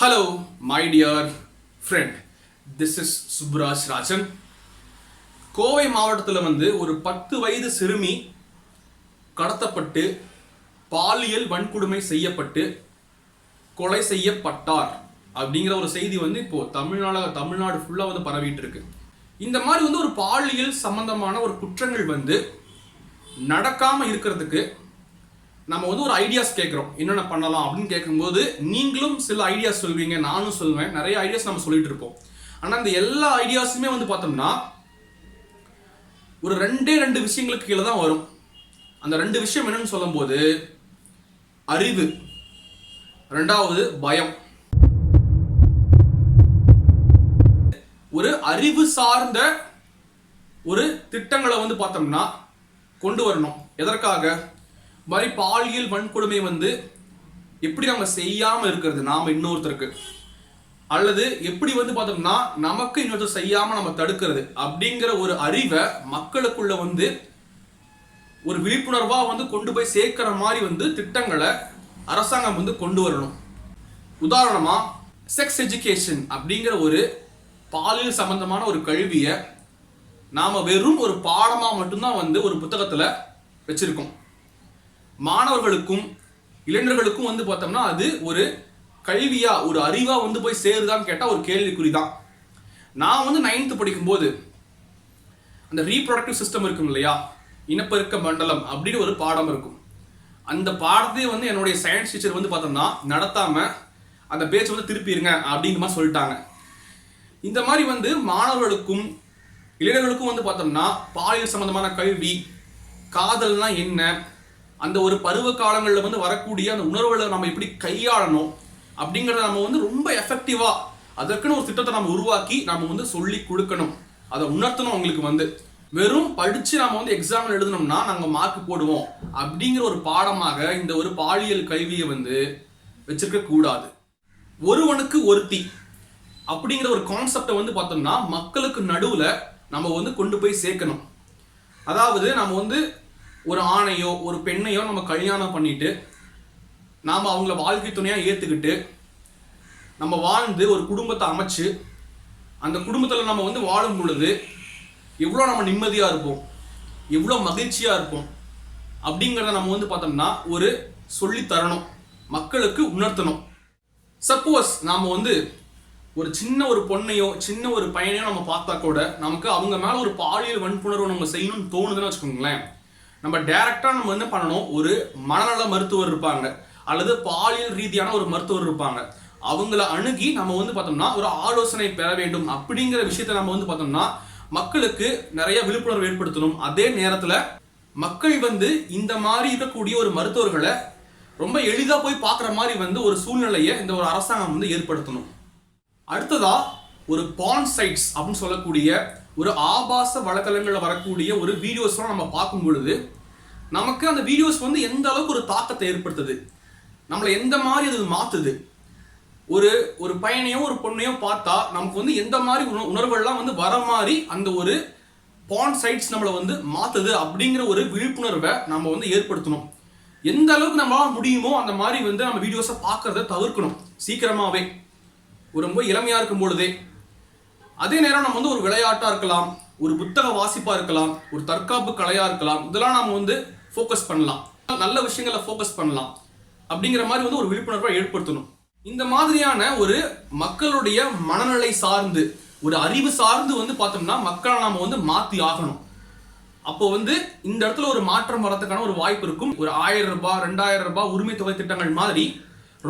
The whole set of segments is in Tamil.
Hello, my dear friend. This is Subhraj Rajan. Kovai மாவட்டத்தில் ஒரு 10 வயது சிறுமி கடத்தப்பட்டு பாலியல் வன்கொடுமை செய்யப்பட்டு கொலை செய்யப்பட்டார் அப்படிங்கிற ஒரு செய்தி இப்போ தமிழ்நாடு ஃபுல்லாக பரவிட்டு இருக்கு. இந்த மாதிரி ஒரு பாலியல் சம்பந்தமான ஒரு குற்றங்கள் நடக்காம இருக்கிறதுக்கு நம்ம ஒரு ஐடியாஸ் கேட்குறோம், என்னென்ன பண்ணலாம் அப்படின்னு கேட்கும்போது நீங்களும் சில ஐடியாஸ் சொல்வீங்க, நானும் சொல்வேன், நிறைய ஐடியாஸ் நம்ம சொல்லிட்டு இருப்போம். ஆனால் இந்த எல்லா ஐடியாஸுமே பார்த்தோம்னா ஒரு ரெண்டு விஷயங்களுக்கு கீழே தான் வரும். அந்த 2 விஷயம் என்னன்னு சொல்லும்போது அறிவு, ரெண்டாவது பயம். ஒரு அறிவு சார்ந்த ஒரு திட்டங்களை பார்த்தோம்னா கொண்டு வரணும். எதற்காக? மாதிரி பாலியல் வன்கொடுமை எப்படி நம்ம செய்யாம இருக்கிறது நாம இன்னொருத்தருக்கு, அல்லது எப்படி பார்த்தோம்னா நமக்கு இன்னொருத்தர் செய்யாம நம்ம தடுக்கிறது அப்படிங்கிற ஒரு அறிவை மக்களுக்குள்ள ஒரு விழிப்புணர்வா கொண்டு போய் சேர்க்கிற மாதிரி திட்டங்களை அரசாங்கம் கொண்டு வரணும். உதாரணமா செக்ஸ் எஜுகேஷன் அப்படிங்கிற ஒரு பாலியல் சம்பந்தமான ஒரு கல்வியை நாம வெறும் ஒரு பாடமா மட்டும்தான் ஒரு புத்தகத்துல வச்சிருக்கோம். மாணவர்களுக்கும் இளைஞர்களுக்கும் பார்த்தோம்னா அது ஒரு கல்வியா ஒரு அறிவா போய் சேருதான்னு கேட்டா ஒரு கேள்விக்குறிதான். நான் 9th படிக்கும்போது அந்த ரீப்ரொடக்டிவ் சிஸ்டம் இருக்கும் இல்லையா, இனப்பெருக்க மண்டலம் அப்படின்னு ஒரு பாடம் இருக்கும். அந்த பாடத்தை என்னுடைய சயின்ஸ் டீச்சர் பார்த்தோம்னா நடத்தாம அந்த பேச்சை திருப்பிடுங்க அப்படிங்கிற மாதிரி சொல்லிட்டாங்க. இந்த மாதிரி மாணவர்களுக்கும் இளைஞர்களுக்கும் பார்த்தோம்னா பாலியல் சம்பந்தமான கல்வி, காதல்னா என்ன, அந்த ஒரு பருவ காலங்களில் வரக்கூடிய அந்த உணர்வுகளை நம்ம எப்படி கையாளணும் அப்படிங்கிறத நம்ம ரொம்ப எஃபெக்டிவா அதற்குன்னு ஒரு திட்டத்தை நம்ம உருவாக்கி நம்ம சொல்லி கொடுக்கணும், அதை உணர்த்தணும். அவங்களுக்கு வெறும் படிச்சு நாம எக்ஸாம் எழுதணும்னா நாங்க மார்க் போடுவோம் அப்படிங்கிற ஒரு பாடமாக இந்த ஒரு பாலியல் கல்வியை வச்சிருக்க கூடாது. ஒருவனுக்கு ஒருத்தி அப்படிங்கிற ஒரு கான்செப்டை பார்த்தோம்னா மக்களுக்கு நடுவுல நம்ம கொண்டு போய் சேர்க்கணும். அதாவது நம்ம ஒரு ஆணையோ ஒரு பெண்ணையோ நம்ம கல்யாணம் பண்ணிட்டு நாம் அவங்கள வாழ்க்கை துணையாக ஏற்றுக்கிட்டு நம்ம வாழ்ந்து ஒரு குடும்பத்தை அமைச்சு அந்த குடும்பத்தில் நம்ம வாழும் பொழுது எவ்வளோ நம்ம நிம்மதியாக இருப்போம், எவ்வளோ மகிழ்ச்சியாக இருப்போம் அப்படிங்கிறத நம்ம பார்த்தோம்னா ஒரு சொல்லி தரணும், மக்களுக்கு உணர்த்தணும். சப்போஸ் நாம் ஒரு சின்ன ஒரு பொண்ணையோ சின்ன ஒரு பையனையோ நம்ம பார்த்தா கூட நமக்கு அவங்க மேலே ஒரு பாலியல் வன்புணர்வு நம்ம செய்யணும்னு தோணுதுன்னு வச்சுக்கோங்களேன், நம்ம டைரக்டா நம்ம என்ன பண்ணணும், ஒரு மனநல மருத்துவர் இருப்பாங்க அல்லது பாலியல் ரீதியான ஒரு மருத்துவர் இருப்பாங்க, அவங்கள அணுகி நம்ம பார்த்தோம்னா ஒரு ஆலோசனை பெற வேண்டும். அப்படிங்கிற விஷயத்தை நம்ம பார்த்தோம்னா மக்களுக்கு நிறைய விழிப்புணர்வு ஏற்படுத்தணும். அதே நேரத்துல மக்கள் இந்த மாதிரி இருக்கக்கூடிய ஒரு மருத்துவர்களை ரொம்ப எளிதா போய் பார்க்குற மாதிரி ஒரு சூழ்நிலையை இந்த ஒரு அரசாங்கம் ஏற்படுத்தணும். அடுத்ததா ஒரு பான் சைட்ஸ் அப்படின்னு சொல்லக்கூடிய ஒரு ஆபாச வலைத்தளங்களில் வரக்கூடிய ஒரு வீடியோஸ்லாம் நம்ம பார்க்கும் பொழுது நமக்கு அந்த வீடியோஸ் எந்த அளவுக்கு ஒரு தாக்கத்தை ஏற்படுத்துது, நம்மளை எந்த மாதிரி அது மாற்றுது. ஒரு பையனையோ ஒரு பொண்ணையோ பார்த்தா நமக்கு எந்த மாதிரி உணர்வுகள்லாம் வர மாதிரி அந்த ஒரு பான் சைட்ஸ் நம்மளை மாற்றுது அப்படிங்கிற ஒரு விழிப்புணர்வை நம்ம ஏற்படுத்தணும். எந்த அளவுக்கு நம்மளால முடியுமோ அந்த மாதிரி நம்ம வீடியோஸை பார்க்கறத தவிர்க்கணும் சீக்கிரமாகவே, ரொம்ப இளமையாக இருக்கும் பொழுதே. அதே நேரம் நம்ம ஒரு விளையாட்டா இருக்கலாம், ஒரு புத்தக வாசிப்பா இருக்கலாம், ஒரு தற்காப்பு கலையா இருக்கலாம், இதெல்லாம் நம்ம ஃபோக்கஸ் பண்ணலாம், நல்ல விஷயங்களை ஃபோக்கஸ் பண்ணலாம் அப்படிங்கிற மாதிரி ஒரு விழிப்புணர்வை ஏற்படுத்தணும். இந்த மாதிரியான ஒரு மக்களுடைய மனநிலை சார்ந்து ஒரு அறிவு சார்ந்து பார்த்தோம்னா மக்களை நாம மாத்தி ஆகணும். அப்போ இந்த இடத்துல ஒரு மாற்றம் வரதுக்கான ஒரு வாய்ப்பு இருக்கும். ஒரு 1000 ரூபாய் 2000 ரூபாய் உரிமை தொகை திட்டங்கள் மாதிரி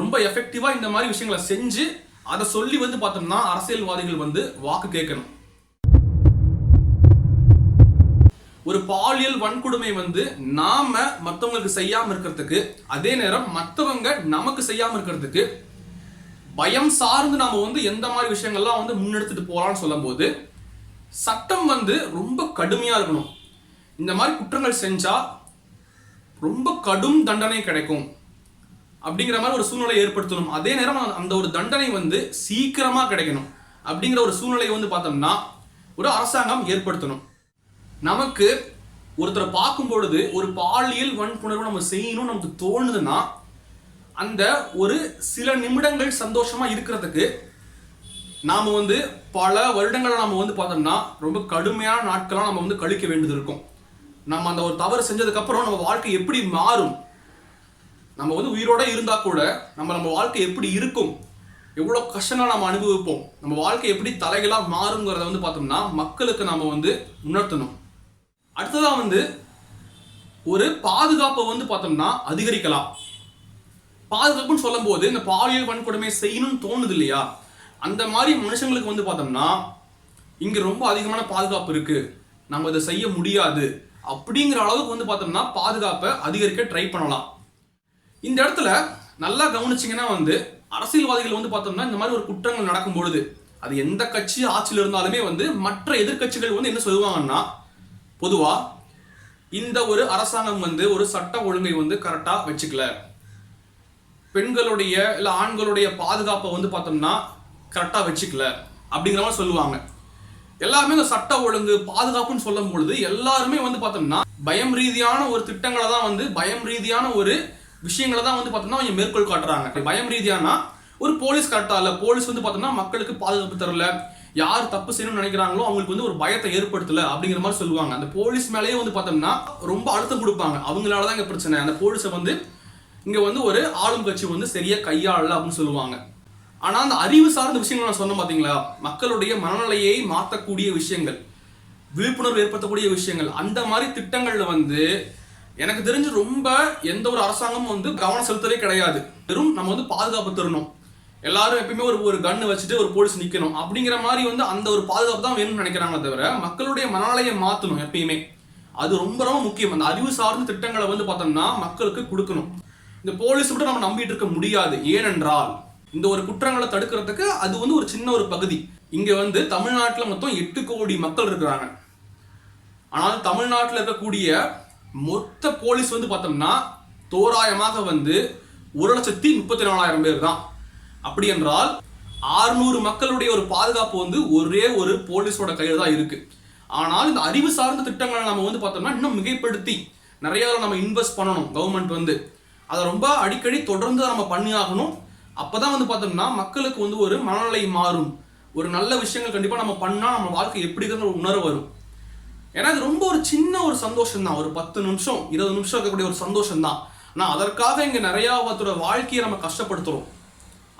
ரொம்ப எஃபெக்டிவா இந்த மாதிரி விஷயங்களை செஞ்சு அதை சொல்லி பார்த்தோம்னா அரசியல்வாதிகள் வாக்கு கேட்கணும். ஒரு பாலியல் வன்கொடுமை நாம மற்றவங்களுக்கு செய்யாம இருக்கிறதுக்கு, அதே நேரம் மற்றவங்க நமக்கு செய்யாம இருக்கிறதுக்கு பயம் சார்ந்து நாம எந்த மாதிரி விஷயங்கள்லாம் முன்னெடுத்துட்டு போலாம்னு சொல்லும் போது சட்டம் ரொம்ப கடுமையா இருக்கணும். இந்த மாதிரி குற்றங்கள் செஞ்சா ரொம்ப கடும் தண்டனை கிடைக்கும் அப்படிங்கிற மாதிரி ஒரு சூழ்நிலை ஏற்படுத்தணும். அதே நேரம் அந்த ஒரு தண்டனை சீக்கிரமா கிடைக்கணும் அப்படிங்கிற ஒரு சூழ்நிலையை பார்த்தோம்னா ஒரு அரசாங்கம் ஏற்படுத்தணும். நமக்கு ஒருத்தரை பார்க்கும் பொழுது ஒரு பாலியல் வன்புணர்வு நம்ம செய்யணும்னு நமக்கு தோணுதுன்னா அந்த ஒரு சில நிமிடங்கள் சந்தோஷமா இருக்கிறதுக்கு நாம வந்து பல வருடங்களை நாம வந்து பார்த்தோம்னா ரொம்ப கடுமையான நாட்களா நம்ம வந்து கழிக்க வேண்டியது இருக்கும். நம்ம அந்த ஒரு தவறு செஞ்சதுக்கு அப்புறம் நம்ம வாழ்க்கை எப்படி மாறும், நம்ம வந்து உயிரோட இருந்தா கூட நம்ம வாழ்க்கை எப்படி இருக்கும், எவ்வளவு கஷ்டங்கள் நம்ம அனுபவிப்போம், நம்ம வாழ்க்கை எப்படி தலைகளா மாறுங்கிறத வந்து பார்த்தோம்னா மக்களுக்கு நாம வந்து உணர்த்தணும். அடுத்ததா வந்து ஒரு பாதுகாப்பை வந்து பார்த்தோம்னா அதிகரிக்கலாம். பாதுகாப்புன்னு சொல்லும் போது இந்த பாலியல் வன்கொடுமை செய்யணும்னு தோணுது இல்லையா, அந்த மாதிரி மனுஷங்களுக்கு வந்து பார்த்தோம்னா இங்க ரொம்ப அதிகமான பாதுகாப்பு இருக்கு, நம்ம இதை செய்ய முடியாது அப்படிங்கிற அளவுக்கு வந்து பார்த்தோம்னா பாதுகாப்பை அதிகரிக்க ட்ரை பண்ணலாம். இந்த இடத்துல நல்லா கவனிச்சிங்கன்னா வந்து அரசியல்வாதிகள் வந்து பார்த்தோம்னா இந்த மாதிரி ஒரு குற்றங்கள் நடக்கும் பொழுது அது எந்த கட்சி ஆட்சியில் இருந்தாலுமே வந்து மற்ற எதிர்கட்சிகள் வந்து என்ன சொல்லுவாங்கன்னா, பொதுவா இந்த ஒரு அரசாங்கம் வந்து ஒரு சட்ட ஒழுங்கை வந்து கரெக்டா வச்சுக்கல, பெண்களுடைய இல்ல ஆண்களுடைய பாதுகாப்பை வந்து பார்த்தோம்னா கரெக்டா வச்சுக்கல அப்படிங்கிற மாதிரி சொல்லுவாங்க. எல்லாருமே இந்த சட்ட ஒழுங்கு பாதுகாப்புன்னு சொல்லும் பொழுது எல்லாருமே வந்து பார்த்தோம்னா பயம் ரீதியான ஒரு திட்டங்களை தான் வந்து பயம் ரீதியான ஒரு விஷயங்களை தான் வந்து பார்த்தோம்னா அவங்க மேற்கோள் காட்டுறாங்க. பயம் ரீதியானா ஒரு போலீஸ் கரெக்டா இல்ல, போலீஸ் வந்து பார்த்தோம்னா மக்களுக்கு பாதுகாப்பு தரல, யார் தப்பு செய்யணும்னு நினைக்கிறாங்களோ அவங்களுக்கு வந்து ஒரு பயத்தை ஏற்படுத்தல அப்படிங்கிற மாதிரி சொல்லுவாங்க. அந்த போலீஸ் மேலேயே வந்து பார்த்தோம்னா ரொம்ப அழுத்தம் கொடுப்பாங்க, அவங்களாலதான் இங்க பிரச்சனை, அந்த போலீஸை வந்து இங்க வந்து ஒரு ஆளும் கட்சி வந்து சரியா கையாளல அப்படின்னு சொல்லுவாங்க. ஆனா அந்த அறிவு சார்ந்த விஷயங்கள் நான் சொன்ன பாத்தீங்களா, மக்களுடைய மனநிலையை மாற்றக்கூடிய விஷயங்கள், விழிப்புணர்வு ஏற்படுத்தக்கூடிய விஷயங்கள், அந்த மாதிரி திட்டங்கள்ல வந்து எனக்கு தெரிஞ்சு ரொம்ப எந்த ஒரு அரசாங்கமும் வந்து கவனம் செலுத்தவே கிடையாது. வெறும் நம்ம வந்து பாதுகாப்பு தரணும், எல்லாரும் எப்பயுமே ஒரு கன்னு வச்சுட்டு ஒரு போலீஸ் நிக்கணும் அப்படிங்கிற மாதிரி வந்து அந்த ஒரு பாதுகாப்பு தான் வேணும்னு நினைக்கிறாங்களே தவிர மக்களுடைய மனநிலையை மாற்றணும் எப்பயுமே, அது ரொம்ப ரொம்ப முக்கியம். அந்த அறிவு சார்ந்த திட்டங்களை வந்து பார்த்தோம்னா மக்களுக்கு கொடுக்கணும். இந்த போலீஸ் கூட நம்ம நம்பிட்டு இருக்க முடியாது, ஏனென்றால் இந்த ஒரு குற்றங்களை தடுக்கிறதுக்கு அது வந்து ஒரு சின்ன ஒரு பகுதி. இங்க வந்து தமிழ்நாட்டில் மொத்தம் 8 கோடி மக்கள் இருக்கிறாங்க. ஆனால் தமிழ்நாட்டில் இருக்கக்கூடிய மொத்த போலீஸ் வந்து பார்த்தோம்னா தோராயமாக வந்து 1,34,000 பேர் தான். அப்படி என்றால் 600 மக்களுடைய ஒரு பாதுகாப்பு வந்து ஒரே ஒரு போலீஸோட கையில் தான் இருக்கு. ஆனால் இந்த அறிவு சார்ந்த திட்டங்களை நம்ம வந்து பார்த்தோம்னா இன்னும் மிகைப்படுத்தி நிறைய நம்ம இன்வெஸ்ட் பண்ணணும். கவர்மெண்ட் வந்து அதை ரொம்ப அடிக்கடி தொடர்ந்து நம்ம பண்ணி ஆகணும். அப்பதான் வந்து பார்த்தோம்னா மக்களுக்கு வந்து ஒரு மனநிலை மாறும், ஒரு நல்ல விஷயங்கள் கண்டிப்பா நம்ம பண்ணா நம்ம வாழ்க்கை எப்படி இருக்கிற ஒரு உணர்வு வரும். ஏன்னா இது ரொம்ப ஒரு சின்ன ஒரு சந்தோஷம் தான், ஒரு 10 நிமிஷம் 20 நிமிஷம் இருக்கக்கூடிய ஒரு சந்தோஷம் தான். ஆனால் அதற்காக இங்க நிறைய வாழ்க்கையை நம்ம கஷ்டப்படுத்துறோம்,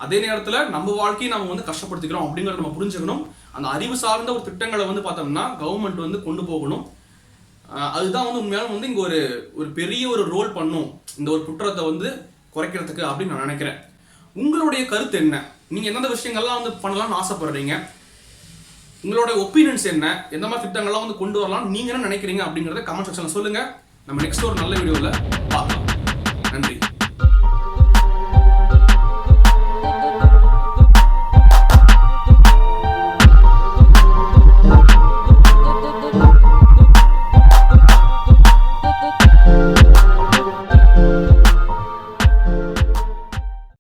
அதே நேரத்தில் நம்ம வாழ்க்கையை நம்ம வந்து கஷ்டப்படுத்திக்கிறோம் அப்படிங்கிறத நம்ம புரிஞ்சுக்கணும். அந்த அறிவு சார்ந்த ஒரு திட்டங்களை வந்து பார்த்தோம்னா கவர்மெண்ட் வந்து கொண்டு போகணும். அதுதான் வந்து உண்மையாலும் வந்து இங்க ஒரு பெரிய ஒரு ரோல் பண்ணும் இந்த ஒரு குற்றத்தை வந்து குறைக்கிறதுக்கு அப்படின்னு நான் நினைக்கிறேன். உங்களுடைய கருத்து என்ன? நீங்க எந்தெந்த விஷயங்கள்லாம் வந்து பண்ணலாம்னு ஆசைப்படுறீங்க? உங்களோட ஒப்பீனியன்ஸ் என்ன? எந்த மாதிரி திட்டங்கள்லாம் வந்து கொண்டு வரலாம் நீங்க என்ன நினைக்கிறீங்க அப்படிங்கறத கமெண்ட் செக்ஷன்ல சொல்லுங்க. நம்ம நெக்ஸ்ட் ஒரு நல்ல வீடியோல பார்க்கலாம். நன்றி.